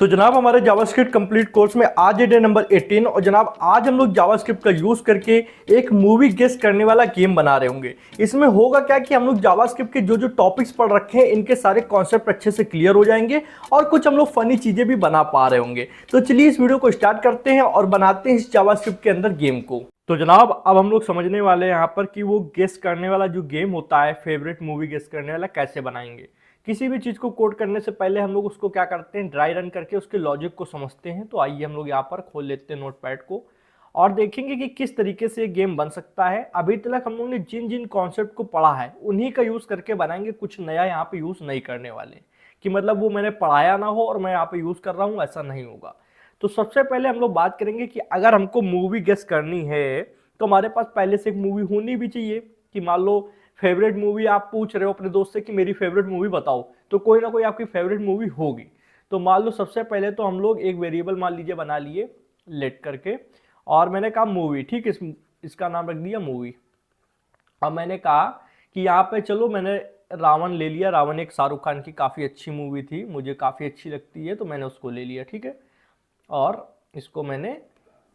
तो जनाब हमारे जावास्क्रिप्ट कंप्लीट कोर्स में आज है डे नंबर 18 और जनाब आज हम लोग जावास्क्रिप्ट का यूज करके एक मूवी गेस करने वाला गेम बना रहे होंगे। इसमें होगा क्या कि हम लोग जावास्क्रिप्ट के जो जो टॉपिक्स पढ़ रखे हैं इनके सारे कॉन्सेप्ट अच्छे से क्लियर हो जाएंगे और कुछ हम लोग फनी चीजें भी बना पा रहे होंगे। तो चलिए इस वीडियो को स्टार्ट करते हैं और बनाते हैं इस जावास्क्रिप्ट के अंदर गेम को। तो जनाब अब हम लोग समझने वाले हैं यहाँ पर कि वो गेस करने वाला जो गेम होता है, फेवरेट मूवी गेस करने वाला, कैसे बनाएंगे। किसी भी चीज़ को कोड करने से पहले हम लोग उसको क्या करते हैं, ड्राई रन करके उसके लॉजिक को समझते हैं। तो आइए हम लोग यहाँ पर खोल लेते हैं नोटपैड को और देखेंगे कि किस तरीके से ये गेम बन सकता है। अभी तक हम लोग ने जिन जिन कॉन्सेप्ट को पढ़ा है उन्हीं का यूज़ करके बनाएंगे, कुछ नया यहाँ पे यूज़ नहीं करने वाले कि मतलब वो मैंने पढ़ाया ना हो और मैं यहाँ पे यूज़ कर रहा हूँ, ऐसा नहीं होगा। तो सबसे पहले हम लोग बात करेंगे कि अगर हमको मूवी गेस करनी है तो हमारे पास पहले से एक मूवी होनी भी चाहिए। कि मान लो फेवरेट मूवी आप पूछ रहे हो अपने दोस्त से कि मेरी फेवरेट मूवी बताओ, तो कोई ना कोई आपकी फेवरेट मूवी होगी। तो मान लो सबसे पहले तो हम लोग एक वेरिएबल मान लीजिए बना लिए लेट करके, और मैंने कहा मूवी, ठीक है, इसका नाम रख दिया मूवी। अब मैंने कहा कि यहाँ पे चलो मैंने रावण ले लिया। रावण एक शाहरुख खान की काफ़ी अच्छी मूवी थी, मुझे काफ़ी अच्छी लगती है, तो मैंने उसको ले लिया, ठीक है, और इसको मैंने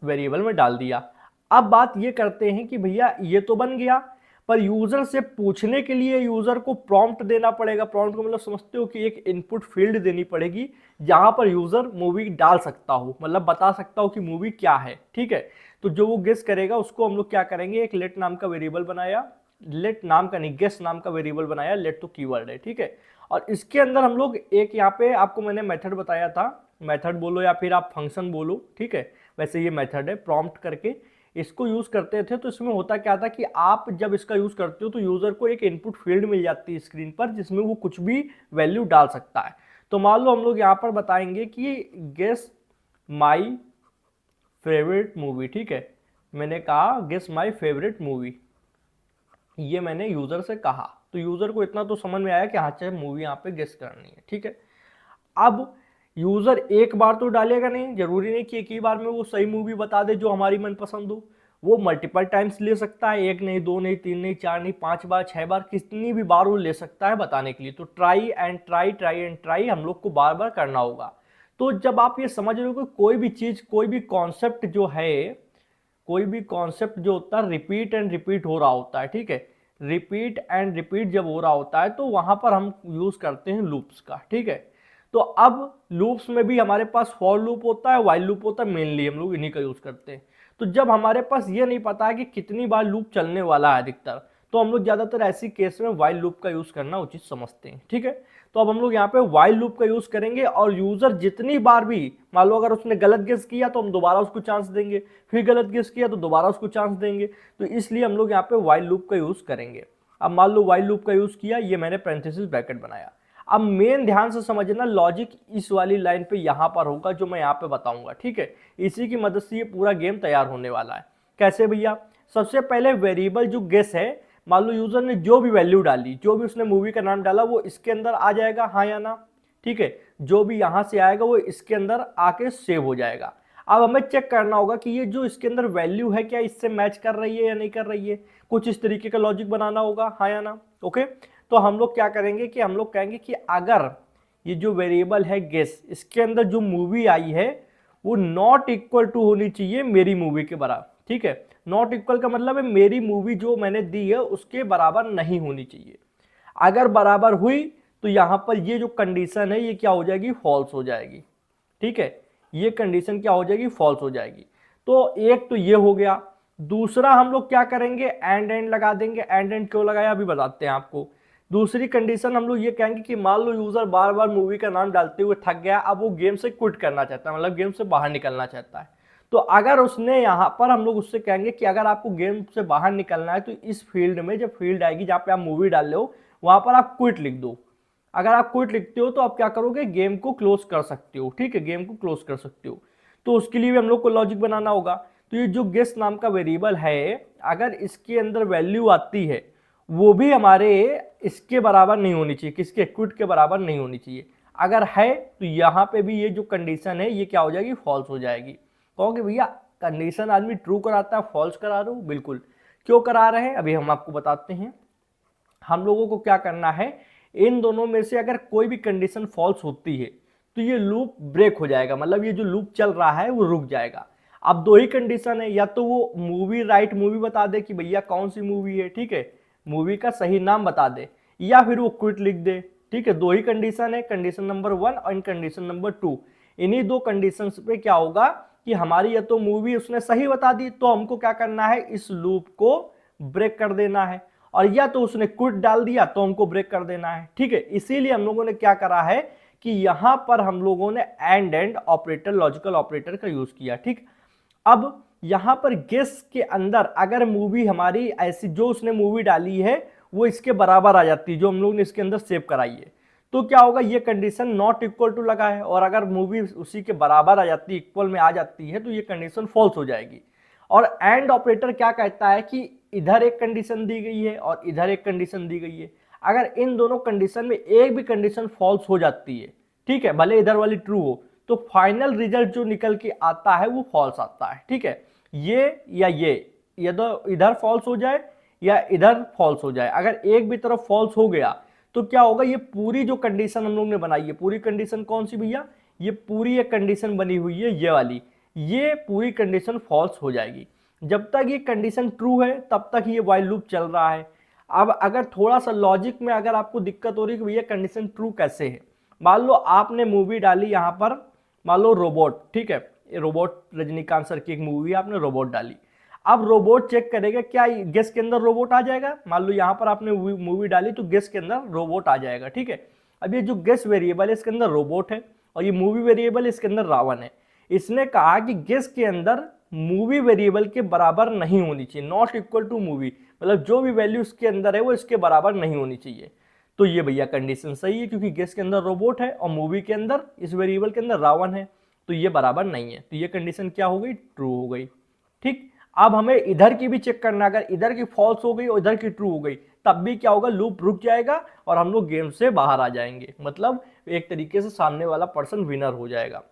वेरिएबल में डाल दिया। अब बात ये करते हैं कि भैया ये तो बन गया, पर यूजर से पूछने के लिए यूजर को प्रॉम्प्ट देना पड़ेगा। प्रॉम्प्ट को मतलब समझते हो कि एक इनपुट फील्ड देनी पड़ेगी जहां पर यूजर मूवी डाल सकता हो, मतलब बता सकता हो कि मूवी क्या है, ठीक है। तो जो वो गेस करेगा उसको हम लोग क्या करेंगे, एक लेट नाम का वेरिएबल बनाया, लेट नाम का नहीं, गेस नाम का वेरिएबल बनाया। लेट तो कीवर्ड है, ठीक है। और इसके अंदर हम लोग एक यहाँ पे आपको मैंने मेथड बताया था, मेथड बोलो या फिर आप फंक्शन बोलो, ठीक है। वैसे ये मेथड है, प्रॉम्प्ट करके इसको यूज करते थे। तो इसमें होता क्या था कि आप जब इसका यूज करते हो तो यूजर को एक इनपुट फील्ड मिल जाती है स्क्रीन पर जिसमें वो कुछ भी वैल्यू डाल सकता है। तो मान लो हम लोग यहाँ पर बताएंगे कि गेस माई फेवरेट मूवी, ठीक है। मैंने कहा गेस माई फेवरेट मूवी, ये मैंने यूजर से कहा। तो यूजर को इतना तो समझ में आया कि हाँ चाहे मूवी यहाँ पे गेस करनी है, ठीक है। अब यूजर एक बार तो डालेगा नहीं, जरूरी नहीं कि एक ही बार में वो सही मूवी बता दे जो हमारी मनपसंद हो। वो मल्टीपल टाइम्स ले सकता है, एक नहीं, दो नहीं, तीन नहीं, चार नहीं, 5 बार, 6 बार, कितनी भी बार वो ले सकता है बताने के लिए। तो try and try, try and try हम लोग को बार बार करना होगा। तो जब आप ये समझ रहे हो कि कोई भी चीज, कोई भी कॉन्सेप्ट जो है, कोई भी कॉन्सेप्ट जो होता है रिपीट एंड रिपीट हो रहा होता है, ठीक है। रिपीट एंड रिपीट जब हो रहा होता है तो वहां पर हम यूज करते हैं लूप्स का, ठीक है। तो अब लूप्स में भी हमारे पास फॉर लूप होता है, वाइल लूप होता है, मेनली हम लोग इन्हीं का यूज करते हैं। तो जब हमारे पास ये नहीं पता है कि कितनी बार लूप चलने वाला है अधिकतर, तो हम लोग ज्यादातर ऐसी केस में वाइल लूप का यूज करना उचित समझते हैं, ठीक है। तो अब हम लोग यहाँ पे वाइल लूप का यूज करेंगे और यूजर जितनी बार भी, मान लो अगर उसने गलत गेस किया तो हम दोबारा उसको चांस देंगे, फिर गलत गेस किया तो दोबारा उसको चांस देंगे। तो इसलिए हम लोग यहाँ पे वाइल लूप का यूज करेंगे। अब मान लो वाइल लूप का यूज किया, ये मैंने पैरेंथेसिस ब्रैकेट बनाया। अब मेन ध्यान से समझना, लॉजिक इस वाली लाइन पे यहां पर होगा जो मैं यहाँ पे बताऊंगा, ठीक है। इसी की मदद से ये पूरा गेम तैयार होने वाला है। कैसे भैया, सबसे पहले वेरिएबल जो गेस है, मान लो यूजर ने जो भी वैल्यू डाली, जो भी उसने मूवी का नाम डाला, वो इसके अंदर आ जाएगा, हाँ या ना, ठीक है। जो भी यहां से आएगा वो इसके अंदर आके सेव हो जाएगा। अब हमें चेक करना होगा कि ये जो इसके अंदर वैल्यू है क्या इससे मैच कर रही है या नहीं कर रही है। कुछ इस तरीके का लॉजिक बनाना होगा, हाँ या ना, ओके। तो हम लोग क्या करेंगे कि हम लोग कहेंगे कि अगर ये जो वेरिएबल है गेस, इसके अंदर जो मूवी आई है वो नॉट इक्वल टू होनी चाहिए मेरी मूवी के बराबर, ठीक है। नॉट इक्वल का मतलब है मेरी मूवी जो मैंने दी है उसके बराबर नहीं होनी चाहिए। अगर बराबर हुई तो यहां पर ये जो कंडीशन है ये क्या हो जाएगी, फॉल्स हो जाएगी, ठीक है। ये कंडीशन क्या हो जाएगी, फॉल्स हो जाएगी। तो एक तो ये हो गया। दूसरा हम लोग क्या करेंगे, एंड लगा देंगे। एंड क्यों लगाया अभी बताते हैं आपको। दूसरी कंडीशन हम लोग ये कहेंगे कि मान लो यूजर बार बार मूवी का नाम डालते हुए थक गया, अब वो गेम से क्विट करना चाहता है, मतलब गेम से बाहर निकलना चाहता है। तो अगर उसने यहाँ पर हम लोग उससे कहेंगे कि अगर आपको गेम से बाहर निकलना है तो इस फील्ड में जब फील्ड आएगी जहाँ पे आप मूवी डाल रहे हो वहां पर आप क्विट लिख दो। अगर आप क्विट लिखते हो तो आप क्या करोगे, गेम को क्लोज कर सकते हो, ठीक है, गेम को क्लोज कर सकते हो। तो उसके लिए भी हम लोग को लॉजिक बनाना होगा। तो ये जो गेस नाम का वेरिएबल है, अगर इसके अंदर वैल्यू आती है वो भी हमारे इसके बराबर नहीं होनी चाहिए, किसके, क्विट के बराबर नहीं होनी चाहिए। अगर है तो यहाँ पे भी ये जो कंडीशन है ये क्या हो जाएगी, फॉल्स हो जाएगी। कहोगे भैया कंडीशन आदमी ट्रू कराता है, फॉल्स करा रहे हो, बिल्कुल। क्यों करा रहे हैं अभी हम आपको बताते हैं। हम लोगों को क्या करना है, इन दोनों में से अगर कोई भी कंडीशन फॉल्स होती है तो ये लूप ब्रेक हो जाएगा, मतलब ये जो लूप चल रहा है वो रुक जाएगा। अब दो ही कंडीशन है, या तो वो मूवी राइट मूवी बता दे कि भैया कौन सी मूवी है, ठीक है, मूवी का सही नाम बता दे, या फिर वो क्विट लिख दे, ठीक है। दो ही कंडीशन है, कंडीशन नंबर 1 और कंडीशन नंबर 2। इन्हीं दो कंडीशन पे क्या होगा कि हमारी या तो मूवी उसने सही बता दी तो हमको क्या करना है, इस लूप को ब्रेक कर देना है, और या तो उसने क्विट डाल दिया तो हमको ब्रेक कर देना है, ठीक है। इसीलिए हम लोगों ने क्या करा है कि यहां पर हम लोगों ने एंड ऑपरेटर, लॉजिकल ऑपरेटर का यूज किया, ठीक। अब यहां पर गेस के अंदर अगर मूवी हमारी ऐसी जो उसने मूवी डाली है वो इसके बराबर आ जाती है, जो हम लोग ने इसके अंदर सेव कराई है, तो क्या होगा, ये कंडीशन नॉट इक्वल टू लगा है, और अगर मूवी उसी के बराबर आ जाती है, इक्वल में आ जाती है, तो ये कंडीशन फॉल्स हो जाएगी। और एंड ऑपरेटर क्या कहता है कि इधर एक कंडीशन दी गई है और इधर एक कंडीशन दी गई है, अगर इन दोनों कंडीशन में एक भी कंडीशन फॉल्स हो जाती है, ठीक है, भले इधर वाली ट्रू हो, तो फाइनल रिजल्ट जो निकल के आता है वो फॉल्स आता है, ठीक है। ये तो इधर फॉल्स हो जाए या इधर फॉल्स हो जाए, अगर एक भी तरफ फॉल्स हो गया तो क्या होगा, ये पूरी जो कंडीशन हम लोग ने बनाई है, पूरी कंडीशन कौन सी भैया, ये पूरी एक कंडीशन बनी हुई है ये वाली, ये पूरी कंडीशन फॉल्स हो जाएगी। जब तक ये कंडीशन ट्रू है तब तक ये व्हाइल लूप चल रहा है। अब अगर थोड़ा सा लॉजिक में अगर आपको दिक्कत हो रही है कि भैया कंडीशन ट्रू कैसे है, मान लो आपने मूवी डाली यहां पर, मान लो रोबोट, ठीक है, रोबोट रजनीकांत सर की एक मूवी है, आपने रोबोट डाली। अब रोबोट चेक करेगा क्या गेस के अंदर रोबोट आ जाएगा, मान लो यहां पर आपने मूवी डाली तो गेस के अंदर रोबोट आ जाएगा, ठीक है। अब ये जो गेस वेरिएबल है इसके अंदर रोबोट है और ये मूवी वेरिएबल इसके अंदर रावण है। इसने कहा कि गेस के अंदर मूवी वेरिएबल के बराबर नहीं होनी चाहिए, नॉट इक्वल टू मूवी, मतलब जो भी वैल्यू इसके अंदर है वो इसके बराबर नहीं होनी चाहिए। तो ये भैया कंडीशन सही है, क्योंकि गेस के अंदर रोबोट है और मूवी के अंदर इस वेरिएबल के अंदर रावण है, तो ये बराबर नहीं है, तो ये कंडीशन क्या हो गई, ट्रू हो गई, ठीक। अब हमें इधर की भी चेक करना, अगर इधर की फॉल्स हो गई और इधर की ट्रू हो गई तब भी क्या होगा, लूप रुक जाएगा और हम लोग गेम से बाहर आ जाएंगे, मतलब एक तरीके से सामने वाला पर्सन विनर हो जाएगा।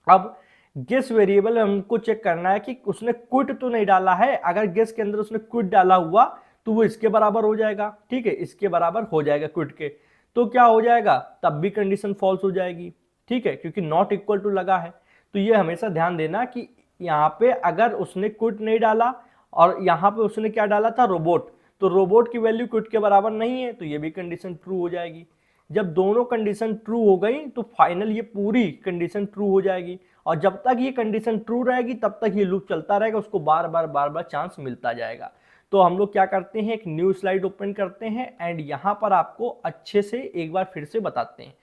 अब गेस वेरिएबल हमको चेक करना है कि उसने क्विट तो नहीं डाला है, अगर गेस के अंदर उसने क्विट डाला हुआ तो वो इसके बराबर हो जाएगा, ठीक है, इसके बराबर हो जाएगा क्विट के, तो क्या हो जाएगा, तब भी कंडीशन फॉल्स हो जाएगी, ठीक है, क्योंकि नॉट इक्वल टू लगा है। तो ये हमेशा ध्यान देना कि यहाँ पे अगर उसने क्विट नहीं डाला और यहाँ पे उसने क्या डाला था, रोबोट, तो रोबोट की वैल्यू क्विट के बराबर नहीं है, तो ये भी कंडीशन ट्रू हो जाएगी। जब दोनों कंडीशन ट्रू हो गई तो फाइनल ये पूरी कंडीशन ट्रू हो जाएगी, और जब तक ये कंडीशन ट्रू रहेगी तब तक ये लूप चलता रहेगा, उसको बार बार चांस मिलता जाएगा। तो हम लोग क्या करते हैं, एक न्यू स्लाइड ओपन करते हैं एंड यहाँ पर आपको अच्छे से एक बार फिर से बताते हैं।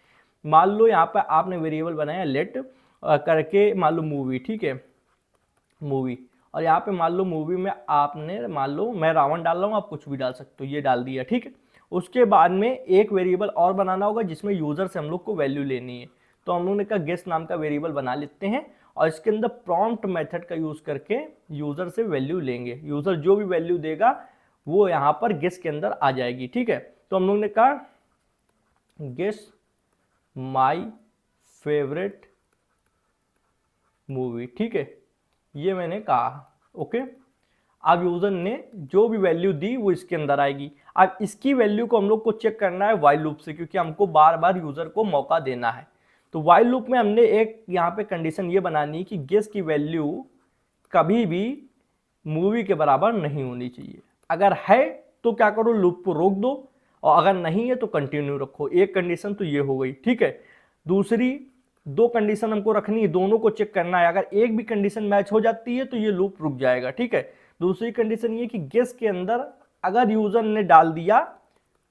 मान लो यहाँ पर आपने वेरिएबल बनाया लेट करके, मान लो मूवी, ठीक है, मूवी, और यहाँ पे मान लो मूवी में आपने, मान लो मैं रावण डाल रहा हूँ, आप कुछ भी डाल सकते हो, ये डाल दिया, ठीक है। उसके बाद में एक वेरिएबल और बनाना होगा जिसमें यूजर से हम लोग को वैल्यू लेनी है, तो हम लोग ने कहा गेस्ट नाम का वेरिएबल बना लेते हैं और इसके अंदर प्रॉम्प्ट मेथड का यूज करके यूजर से वैल्यू लेंगे, यूजर जो भी वैल्यू देगा वो यहाँ पर गेस्ट के अंदर आ जाएगी, ठीक है। तो हम लोग ने कहा गेस माई फेवरेट मूवी, ठीक है, ये मैंने कहा, ओके। अब यूजर ने जो भी वैल्यू दी वो इसके अंदर आएगी। अब इसकी वैल्यू को हम लोग को चेक करना है व्हाइल लूप से, क्योंकि हमको बार बार यूजर को मौका देना है। तो व्हाइल लूप में हमने एक यहाँ पे कंडीशन ये बनानी कि गेस की वैल्यू कभी भी मूवी के बराबर नहीं होनी चाहिए, अगर है तो क्या करो, लूप को रोक दो, और अगर नहीं है तो कंटिन्यू रखो। एक कंडीशन तो ये हो गई, ठीक है। दूसरी दो कंडीशन हमको रखनी है, दोनों को चेक करना है, अगर एक भी कंडीशन मैच हो जाती है तो ये लूप रुक जाएगा, ठीक है। दूसरी कंडीशन ये कि गेस के अंदर अगर यूजर ने डाल दिया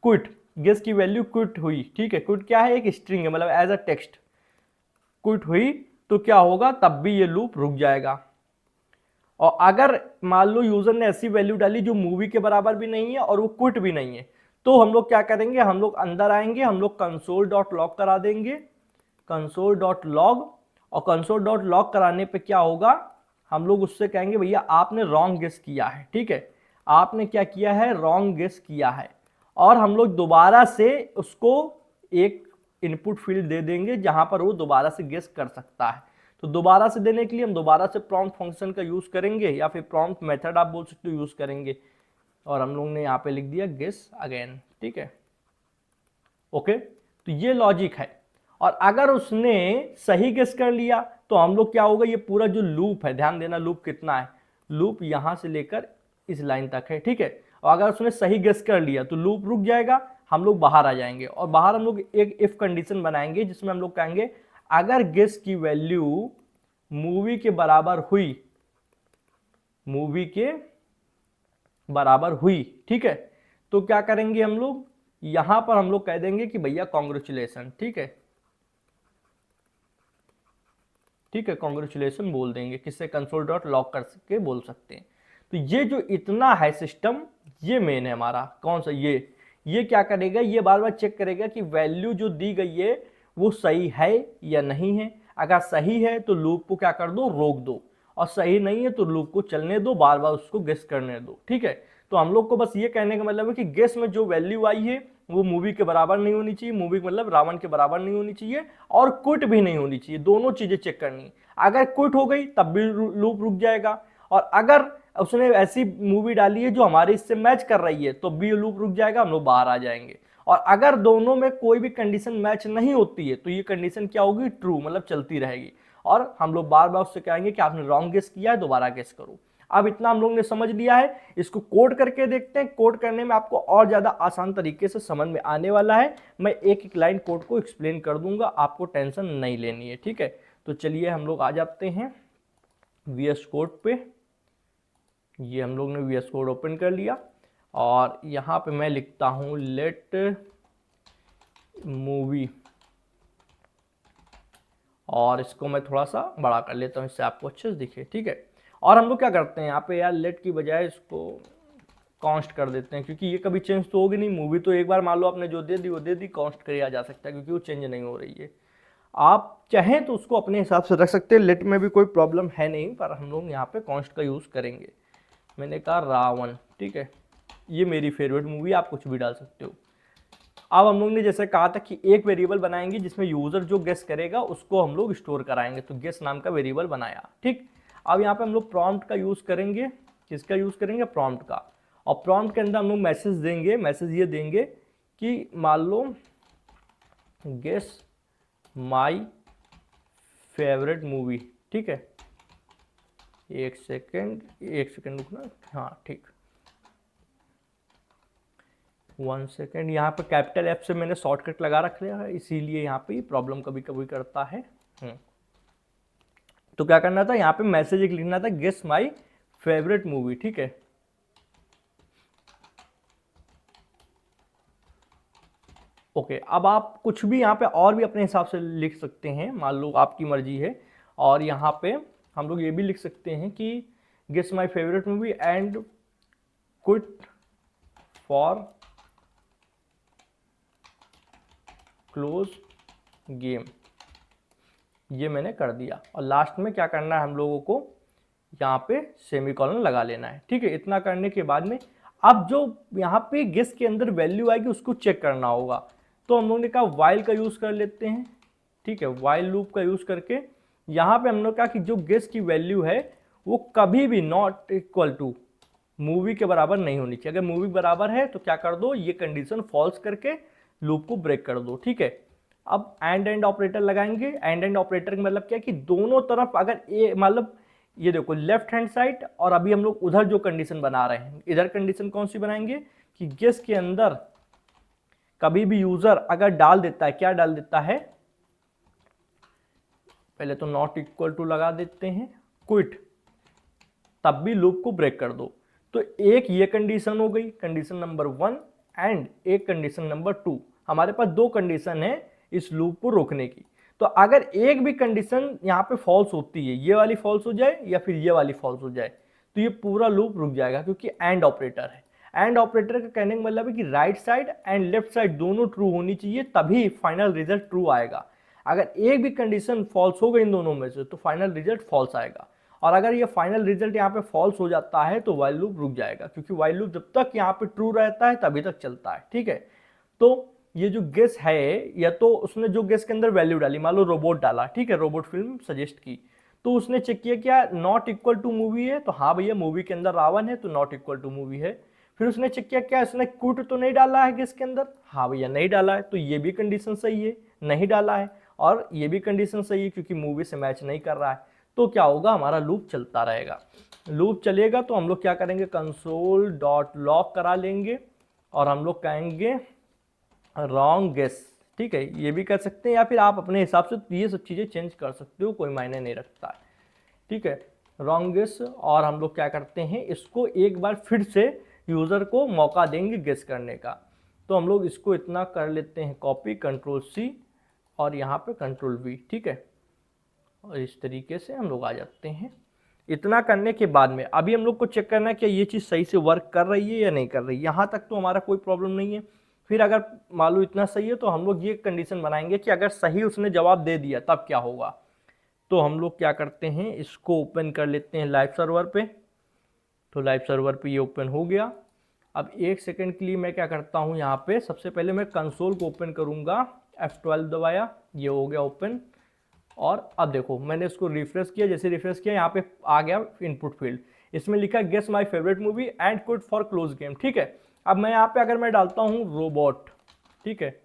क्विट, गेस की वैल्यू क्विट हुई, ठीक है, क्विट क्या है, एक स्ट्रिंग है, मतलब एज अ टेक्स्ट क्विट हुई, तो क्या होगा, तब भी ये लूप रुक जाएगा। और अगर मान लो यूजर ने ऐसी वैल्यू डाली जो मूवी के बराबर भी नहीं है और वो क्विट भी नहीं है, तो हम लोग क्या करेंगे, हम लोग अंदर आएंगे, हम लोग console.log करा देंगे, console.log, और console.log कराने पे क्या होगा, हम लोग उससे कहेंगे भैया आपने रॉन्ग गेस किया है, ठीक है, आपने क्या किया है, रॉन्ग गेस किया है, और हम लोग दोबारा से उसको एक इनपुट फील्ड दे देंगे जहां पर वो दोबारा से गेस कर सकता है। तो दोबारा से देने के लिए हम दोबारा से प्रॉम्प्ट फंक्शन का यूज करेंगे, या फिर प्रॉम्प्ट मेथड आप बोल सकते हो यूज करेंगे, और हम लोग ने यहाँ पे लिख दिया गेस अगेन, ठीक है, ओके। तो ये लॉजिक है। और अगर उसने सही गेस कर लिया तो हम लोग क्या होगा, ये पूरा जो लूप है, ध्यान देना लूप कितना है, लूप यहां से लेकर इस लाइन तक है, ठीक है। और अगर उसने सही गेस कर लिया तो लूप रुक जाएगा, हम लोग बाहर आ जाएंगे और बाहर हम लोग एक इफ कंडीशन बनाएंगे जिसमें हम लोग कहेंगे अगर गेस की वैल्यू मूवी के बराबर हुई, मूवी के बराबर हुई, ठीक है, तो क्या करेंगे हम लोग, यहां पर हम लोग कह देंगे कि भैया कॉन्ग्रेचुलेसन, ठीक है, ठीक है, कॉन्ग्रेचुलेसन बोल देंगे, किससे, कंसोल डॉट लॉग करके बोल सकते हैं। तो ये जो इतना है सिस्टम, ये मेन है हमारा, कौन सा, ये क्या करेगा, ये बार बार चेक करेगा कि वैल्यू जो दी गई है वो सही है या नहीं है। अगर सही है तो लूप को क्या कर दो, रोक दो, और सही नहीं है तो लूप को चलने दो, बार बार उसको गेस करने दो, ठीक है। तो हम लोग को बस ये कहने का मतलब है कि गेस में जो वैल्यू आई है वो मूवी के बराबर नहीं होनी चाहिए, मूवी मतलब रावण के बराबर नहीं होनी चाहिए, और क्विट भी नहीं होनी चाहिए, दोनों चीजें चेक करनी है। अगर क्विट हो गई तब भी लूप रुक जाएगा, और अगर उसने ऐसी मूवी डाली है जो हमारे इससे मैच कर रही है तो भी लूप रुक जाएगा, हम लोग बाहर आ जाएंगे। और अगर दोनों में कोई भी कंडीशन मैच नहीं होती है तो ये कंडीशन क्या होगी, ट्रू, मतलब चलती रहेगी, और हम लोग बार बार उससे कहेंगे कि आपने रॉन्ग गेस किया है, दोबारा गेस करो। अब इतना हम लोग ने समझ लिया है, इसको कोड करके देखते हैं। कोड करने में आपको और ज्यादा आसान तरीके से समझ में आने वाला है, मैं एक एक लाइन कोड को एक्सप्लेन कर दूंगा, आपको टेंशन नहीं लेनी है, ठीक है। तो चलिए हम लोग आ जाते हैं VS कोड पे। ये हम लोग ने VS कोड ओपन कर लिया, और यहाँ पे मैं लिखता हूँ लेट मूवी, और इसको मैं थोड़ा सा बड़ा कर लेता हूँ, इससे आपको अच्छे से दिखे, ठीक है। और हम लोग क्या करते हैं यहाँ पे, यार लेट की बजाय इसको कॉन्स्ट कर देते हैं, क्योंकि ये कभी चेंज तो होगी नहीं, मूवी तो एक बार मान लो आपने जो दे दी वो दे दी, कॉन्स्ट किया जा सकता है क्योंकि वो चेंज नहीं हो रही है। आप चाहें तो उसको अपने हिसाब से रख सकते हैं, लेट में भी कोई प्रॉब्लम है नहीं, पर हम लोग यहाँ पे कॉन्स्ट का यूज़ करेंगे। मैंने कहा रावण, ठीक है, ये मेरी फेवरेट मूवी, आप कुछ भी डाल सकते हो। अब हम लोग ने जैसे कहा था कि एक वेरिएबल बनाएंगे जिसमें यूजर जो गेस करेगा उसको हम लोग स्टोर कराएंगे, तो गेस नाम का वेरिएबल बनाया, ठीक। अब यहाँ पे हम लोग प्रॉम्प्ट का यूज करेंगे, किसका यूज करेंगे, प्रॉम्प्ट का। और प्रॉम्प्ट के अंदर हम लोग मैसेज देंगे, मैसेज ये देंगे कि मान लो गेस माई फेवरेट मूवी, ठीक है, एक सेकेंड रुकना, हाँ ठीक, 1 सेकेंड। यहाँ पे कैपिटल F से मैंने शॉर्टकट लगा रख लिया है, इसीलिए यहाँ पे प्रॉब्लम कभी कभी करता है। तो क्या करना था, यहाँ पे मैसेज एक लिखना था, गेस माई फेवरेट मूवी, ठीक है। ओके, अब आप कुछ भी यहाँ पे और भी अपने हिसाब से लिख सकते हैं, मान लो आपकी मर्जी है। और यहाँ पे हम लोग ये भी लिख सकते हैं कि guess my favourite movie and quit for close game, ये मैंने कर दिया। और लास्ट में क्या करना है, हम लोगों को यहाँ पे सेमीकोलन लगा लेना है, ठीक है। इतना करने के बाद में अब जो यहाँ पे गेस के अंदर वैल्यू आएगी उसको चेक करना होगा, तो हम लोगों ने कहा वाइल का यूज कर लेते हैं, ठीक है। वाइल लूप का यूज करके यहाँ पे हमने कहा कि जो गेस की वैल्यू है वो कभी भी नॉट इक्वल टू मूवी के बराबर नहीं होनी चाहिए। अगर मूवी बराबर है तो क्या कर दो, ये कंडीशन फॉल्स करके लूप को ब्रेक कर दो, ठीक है। अब एंड ऑपरेटर लगाएंगे। एंड ऑपरेटर का मतलब क्या है कि दोनों तरफ अगर ए, मतलब ये देखो लेफ्ट हैंड साइड, और अभी हम लोग उधर जो कंडीशन बना रहे हैं, इधर कंडीशन कौन सी बनाएंगे कि गेस के अंदर कभी भी यूजर अगर डाल देता है, क्या डाल देता है, पहले तो नॉट इक्वल टू लगा देते हैं, क्विट, तब भी लूप को ब्रेक कर दो। तो एक ये कंडीशन हो गई, कंडीशन नंबर 1, एंड एक कंडीशन नंबर 2। हमारे पास 2 कंडीशन है इस लूप को रोकने की। तो अगर एक भी कंडीशन यहाँ पे फॉल्स होती है, ये वाली फॉल्स हो जाए या फिर ये वाली फॉल्स हो जाए, तो ये पूरा लूप रुक जाएगा, क्योंकि एंड ऑपरेटर है। एंड ऑपरेटर का कहने का मतलब है कि right side and left side दोनों ट्रू होनी चाहिए, तभी फाइनल रिजल्ट ट्रू आएगा। अगर एक भी कंडीशन फॉल्स हो गई इन दोनों में से तो फाइनल रिजल्ट फॉल्स आएगा। और अगर ये फाइनल रिजल्ट यहाँ पे फॉल्स हो जाता है तो वाइल लूप रुक जाएगा, क्योंकि वाइल लूप जब तक यहाँ पे ट्रू रहता है तभी तक चलता है, ठीक है। तो ये जो गेस है, या तो उसने जो गेस के अंदर वैल्यू डाली, मान लो रोबोट डाला, ठीक है, रोबोट फिल्म सजेस्ट की, तो उसने चेक किया क्या नॉट इक्वल टू मूवी है, तो हाँ भैया मूवी के अंदर रावण है तो नॉट इक्वल टू मूवी है। फिर उसने चेक किया क्या इसने क्विट तो नहीं डाला है गेस के अंदर, हाँ भैया नहीं डाला है, तो ये भी कंडीशन सही है, नहीं डाला है। और ये भी कंडीशन सही है क्योंकि मूवी से मैच नहीं कर रहा है। तो क्या होगा, हमारा लूप चलता रहेगा। लूप चलेगा तो हम लोग क्या करेंगे, कंसोल डॉट लॉग करा लेंगे और हम लोग कहेंगे रॉन्ग गेस। ठीक है, ये भी कर सकते हैं या फिर आप अपने हिसाब से ये सब चीज़ें चेंज कर सकते हो, कोई मायने नहीं रखता है। ठीक है, रॉन्ग गेस। और हम लोग क्या करते हैं, इसको एक बार फिर से यूज़र को मौका देंगे गेस करने का। तो हम लोग इसको इतना कर लेते हैं कॉपी, कंट्रोल सी और यहाँ पे कंट्रोल वी। ठीक है, और इस तरीके से हम लोग आ जाते हैं। इतना करने के बाद में अभी हम लोग को चेक करना है कि ये चीज़ सही से वर्क कर रही है या नहीं कर रही है। यहाँ तक तो हमारा कोई प्रॉब्लम नहीं है। फिर अगर मान लो इतना सही है तो हम लोग ये कंडीशन बनाएंगे कि अगर सही उसने जवाब दे दिया तब क्या होगा। तो हम लोग क्या करते हैं, इसको ओपन कर लेते हैं लाइव सर्वर पे। तो लाइव सर्वर पे ये ओपन हो गया। अब एक सेकंड के लिए मैं क्या करता हूँ, यहाँ पे सबसे पहले मैं कंसोल को ओपन करूँगा, F12 दबाया, ये हो गया ओपन। और अब देखो मैंने इसको रिफ्रेश किया, जैसे रिफ्रेश किया यहाँ पे आ गया इनपुट फील्ड, इसमें लिखा guess my favourite movie and code for close game. ठीक है, अब मैं यहाँ पे अगर मैं डालता हूँ रोबोट, ठीक है,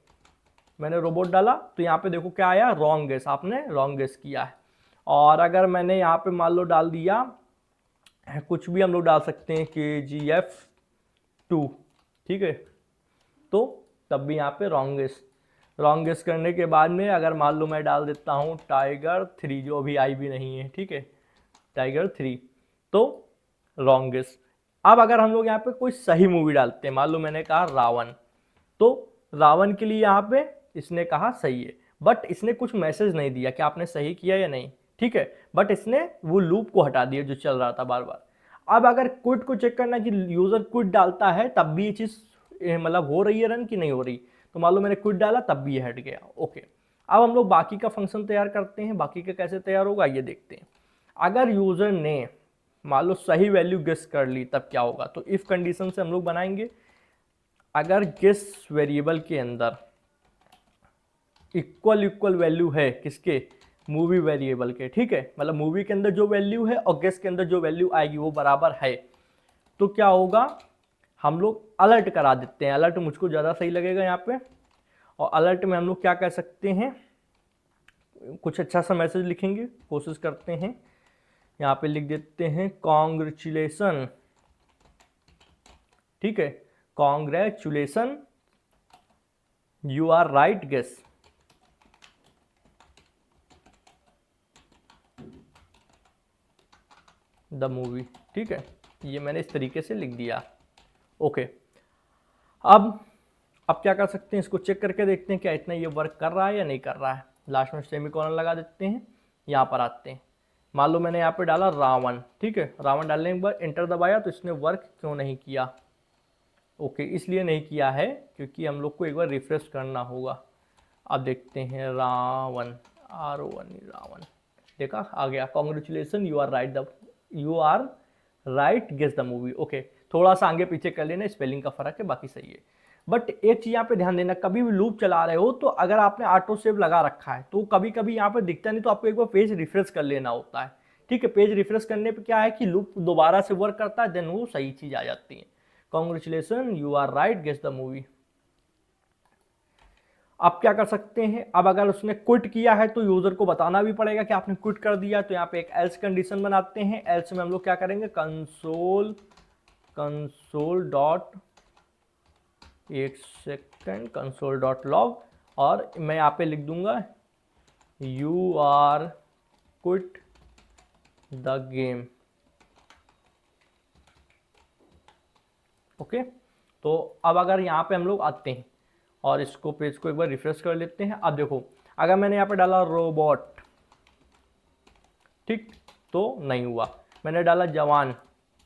मैंने रोबोट डाला तो यहाँ पे देखो क्या आया, रॉन्ग गेस, आपने रॉन्ग गेस किया है। और अगर मैंने यहाँ पे मान लो डाल दिया कुछ भी, हम लोग डाल सकते हैं KGF2, ठीक है, तो तब भी यहाँ पे रॉन्ग गेस। रॉन्ग गेस करने के बाद में अगर मान लो मैं डाल देता हूँ टाइगर 3, जो अभी आई भी नहीं है, ठीक है, टाइगर 3, तो रॉन्ग गेस। अब अगर हम लोग यहाँ पे कोई सही मूवी डालते हैं, मान लो मैंने कहा रावण, तो रावण के लिए यहाँ पे इसने कहा सही है, बट इसने कुछ मैसेज नहीं दिया कि आपने सही किया या नहीं। ठीक है, बट इसने वो लूप को हटा दिया जो चल रहा था बार बार। अब अगर क्विट को चेक करना कि यूजर क्विट डालता है तब भी ये चीज़ मतलब हो रही है रन कि नहीं हो रही, तो मान लो मैंने क्विट डाला तब भी ये हट गया। ओके, अब हम लोग बाकी का फंक्शन तैयार करते हैं। बाकी का कैसे तैयार होगा ये देखते हैं। अगर यूजर ने मान लो सही वैल्यू गेस कर ली तब क्या होगा, तो इफ कंडीशन से हम लोग बनाएंगे, अगर गेस वेरिएबल के अंदर इक्वल वैल्यू है किसके, मूवी वेरिएबल के, ठीक है, मतलब मूवी के अंदर जो वैल्यू है और गेस के अंदर जो वैल्यू आएगी वो बराबर है, तो क्या होगा, हम लोग अलर्ट करा देते हैं। अलर्ट मुझको ज़्यादा सही लगेगा यहाँ पे। और अलर्ट में हम लोग क्या कर सकते हैं, कुछ अच्छा सा मैसेज लिखेंगे, कोशिश करते हैं। यहाँ पे लिख देते हैं कॉन्ग्रेचुलेसन, ठीक है, congratulation you are right guess. The movie, ठीक है, ये मैंने इस तरीके से लिख दिया। ओके, अब क्या कर सकते हैं, इसको चेक करके देखते हैं क्या इतना ये वर्क कर रहा है या नहीं कर रहा है। लास्ट में सेमीकोलन लगा देते हैं, यहाँ पर आते हैं। मान लो मैंने यहाँ पे डाला रावण, ठीक है, रावण डालने के बाद एंटर दबाया तो इसने वर्क क्यों नहीं किया। ओके, इसलिए नहीं किया है क्योंकि हम लोग को एक बार रिफ्रेश करना होगा। अब देखते हैं रावण, R1 रावण, देखा आ गया, congratulation you are right guess the movie. Okay, थोड़ा सा आगे पीछे कर लेना, स्पेलिंग का फर्क है, बाकी सही है। बट एक चीज़ यहाँ पे ध्यान देना, कभी भी लूप चला रहे हो तो अगर आपने ऑटो सेव लगा रखा है तो कभी कभी यहाँ पे दिखता नहीं, तो आपको एक बार पेज रिफ्रेश कर लेना होता है। ठीक है, पेज रिफ्रेश करने पे क्या है कि लूप दोबारा से वर्क करता है, देन वो सही चीज़ आ जाती है। Congratulation you are right guess the movie. अब क्या कर सकते हैं, अब अगर उसने क्विट किया है तो यूजर को बताना भी पड़ेगा कि आपने क्विट कर दिया। तो यहाँ पे एक एल्स कंडीशन बनाते हैं। एल्स में हम लोग क्या करेंगे, कंसोल डॉट, एक सेकेंड, कंसोल डॉट लॉग, और मैं यहाँ पे लिख दूंगा you are quit the game. Okay, तो अब अगर यहाँ पे हम लोग आते हैं और इसको पेज को एक बार रिफ्रेश कर लेते हैं। अब देखो, अगर मैंने यहाँ पे डाला रोबोट, ठीक, तो नहीं हुआ। मैंने डाला जवान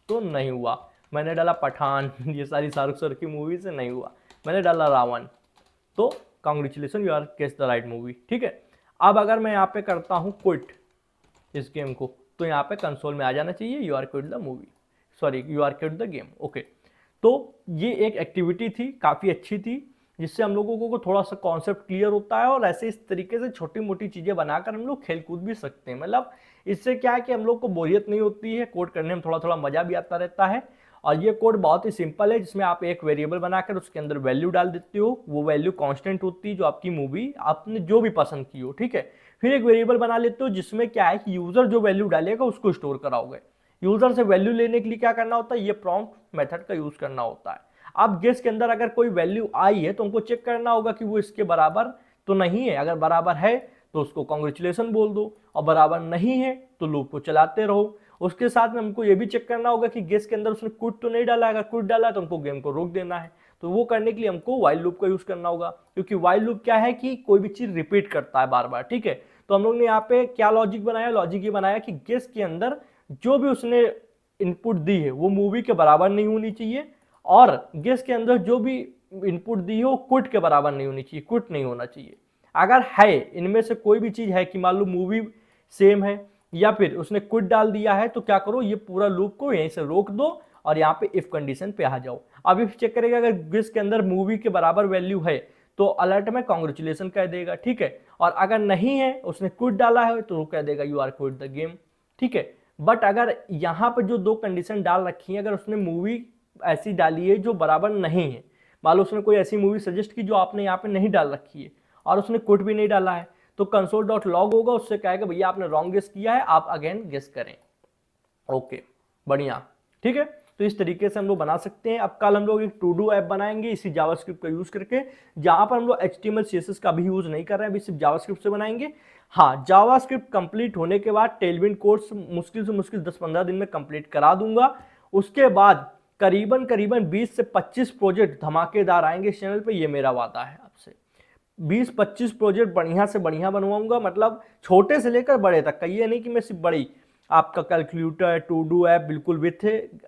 तो नहीं हुआ। मैंने डाला पठान, ये सारी शाहरुख सर की मूवी से नहीं हुआ। मैंने डाला रावण, तो congratulation you are guess the right movie. ठीक है, अब अगर मैं यहाँ पे करता हूँ क्विट इस गेम को, तो यहाँ पे कंसोल में आ जाना चाहिए you are quit the movie, sorry you are quit the game. Okay, तो ये एक एक्टिविटी थी, काफ़ी अच्छी थी, जिससे हम लोगों को थोड़ा सा कॉन्सेप्ट क्लियर होता है। और ऐसे इस तरीके से छोटी मोटी चीज़ें बनाकर हम लोग खेल कूद भी सकते हैं। मतलब इससे क्या है कि हम लोग को बोरियत नहीं होती है, कोड करने में थोड़ा थोड़ा मज़ा भी आता रहता है। और ये कोड बहुत ही सिंपल है, जिसमें आप एक वेरिएबल बनाकर उसके अंदर वैल्यू डाल देते हो। वो वैल्यू कांस्टेंट होती है जो आपकी मूवी आपने जो भी पसंद की हो, ठीक है। फिर एक वेरिएबल बना लेते हो जिसमें क्या है कि यूजर जो वैल्यू डालेगा उसको स्टोर कराओगे। यूजर से वैल्यू लेने के लिए क्या करना होता है, ये प्रॉम्प्ट मेथड का यूज करना होता है। अब गेस के अंदर अगर कोई वैल्यू आई है तो हमको चेक करना होगा कि वो इसके बराबर तो नहीं है। अगर बराबर है तो उसको कॉन्ग्रेचुलेसन बोल दो, और बराबर नहीं है तो लूप को चलाते रहो। उसके साथ में हमको ये भी चेक करना होगा कि गेस के अंदर उसने क्विट तो नहीं डाला। अगर क्विट डाला तो हमको गेम को रोक देना है। तो वो करने के लिए हमको व्हाइल लूप का यूज करना होगा, क्योंकि व्हाइल लूप क्या है कि कोई भी चीज रिपीट करता है बार बार, ठीक है। तो हम लोग ने यहाँ पे क्या लॉजिक बनाया, लॉजिक ये बनाया कि गेस के अंदर जो भी उसने इनपुट दी है वो मूवी के बराबर नहीं होनी चाहिए, और गेस के अंदर जो भी इनपुट दी है वो क्विट के बराबर नहीं होनी चाहिए, क्विट नहीं होना चाहिए। अगर है इनमें से कोई भी चीज है कि मान लो मूवी सेम है या फिर उसने क्विट डाल दिया है, तो क्या करो, ये पूरा लूप को यहीं से रोक दो और यहाँ पे इफ कंडीशन पे आ जाओ। अब इफ चेक करेगा, अगर गेस के अंदर मूवी के बराबर वैल्यू है तो अलर्ट में कॉन्ग्रेचुलेसन कह देगा, ठीक है। और अगर नहीं है, उसने क्विट डाला है, तो वो कह देगा you are quit the game, ठीक है। बट अगर यहाँ पर जो दो कंडीशन डाल रखी है, अगर उसने मूवी ऐसी डाली है जो बराबर नहीं है, मान लो उसने कोई ऐसी मूवी सजेस्ट की जो आपने यहाँ पे नहीं डाल रखी है और उसने क्विट भी नहीं डाला है, तो console.log होगा, उससे कहेगा भैया आपने रॉन्ग गेस किया है, आप अगेन गेस करें। ओके, बढ़िया, ठीक है। तो इस तरीके से हम लोग बना सकते हैं। अब कल हम लोग एक टू डू ऐप बनाएंगे इसी जावास्क्रिप्ट का यूज करके, जहां पर हम लोग HTML CSS का भी यूज नहीं कर रहे हैं, अभी सिर्फ जावास्क्रिप्ट से बनाएंगे। हाँ, जावास्क्रिप्ट कंप्लीट होने के बाद टेलविंड कोर्स मुश्किल से मुश्किल 10-15 दिन में कंप्लीट करा दूंगा। उसके बाद करीबन 20 से 25 प्रोजेक्ट धमाकेदार आएंगे इस चैनल पे, ये मेरा वादा है आपसे। 20-25 प्रोजेक्ट बढ़िया से बढ़िया बनवाऊंगा, मतलब छोटे से लेकर बड़े तक का। ये नहीं कि मैं सिर्फ बड़ी, आपका कैलकुलेटर, टू डू ऐप बिल्कुल विथ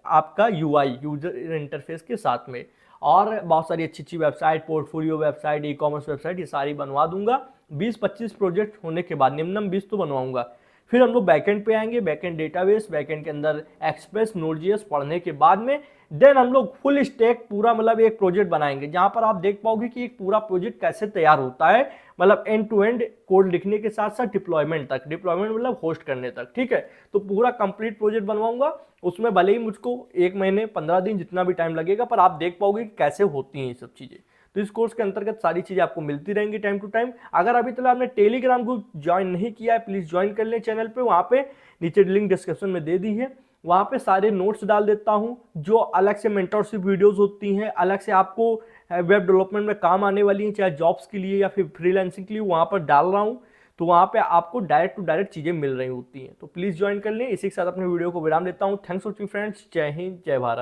आपका UI यूजर इंटरफेस के साथ में, और बहुत सारी अच्छी अच्छी website, portfolio website, e-commerce website, ये सारी बनवा दूंगा। 20-25 प्रोजेक्ट होने के बाद निम्नम 20 तो बनवाऊंगा। फिर हम लोग बैकएंड पे आएंगे, बैकएंड डेटाबेस, बैकएंड के अंदर एक्सप्रेस, नोड.js पढ़ने के बाद में देन हम लोग फुल स्टैक पूरा मतलब एक प्रोजेक्ट बनाएंगे, जहां पर आप देख पाओगे कि एक पूरा प्रोजेक्ट कैसे तैयार होता है, मतलब एंड टू एंड कोड लिखने के साथ साथ डिप्लॉयमेंट तक, डिप्लॉयमेंट मतलब होस्ट करने तक, ठीक है। तो पूरा कंप्लीट प्रोजेक्ट बनवाऊंगा। उसमें भले ही मुझको 1 महीने 15 दिन जितना भी टाइम लगेगा, पर आप देख पाओगे कि कैसे होती हैं ये सब चीजें। तो इस कोर्स के अंतर्गत सारी चीजें आपको मिलती रहेंगी टाइम टू टाइम। अगर अभी तक आपने टेलीग्राम ग्रुप ज्वाइन नहीं किया है, प्लीज ज्वाइन कर लें चैनल पे। वहां पे नीचे लिंक डिस्क्रिप्शन में दे दी है, वहां पे सारे नोट्स डाल देता हूं, जो अलग से मेंटरशिप वीडियोस होती हैं, अलग से आपको वेब डेवलपमेंट में काम आने वाली हैं, चाहे जॉब्स के लिए या फिर फ्रीलांसिंग के लिए, वहां पर डाल रहा हूं। तो वहां पे आपको डायरेक्ट टू डायरेक्ट चीजें मिल रही होती हैं। तो प्लीज ज्वाइन कर लें। इसी के साथ अपने वीडियो को विराम देता हूं। Thanks for watching friends. जय हिंद, जय भारत।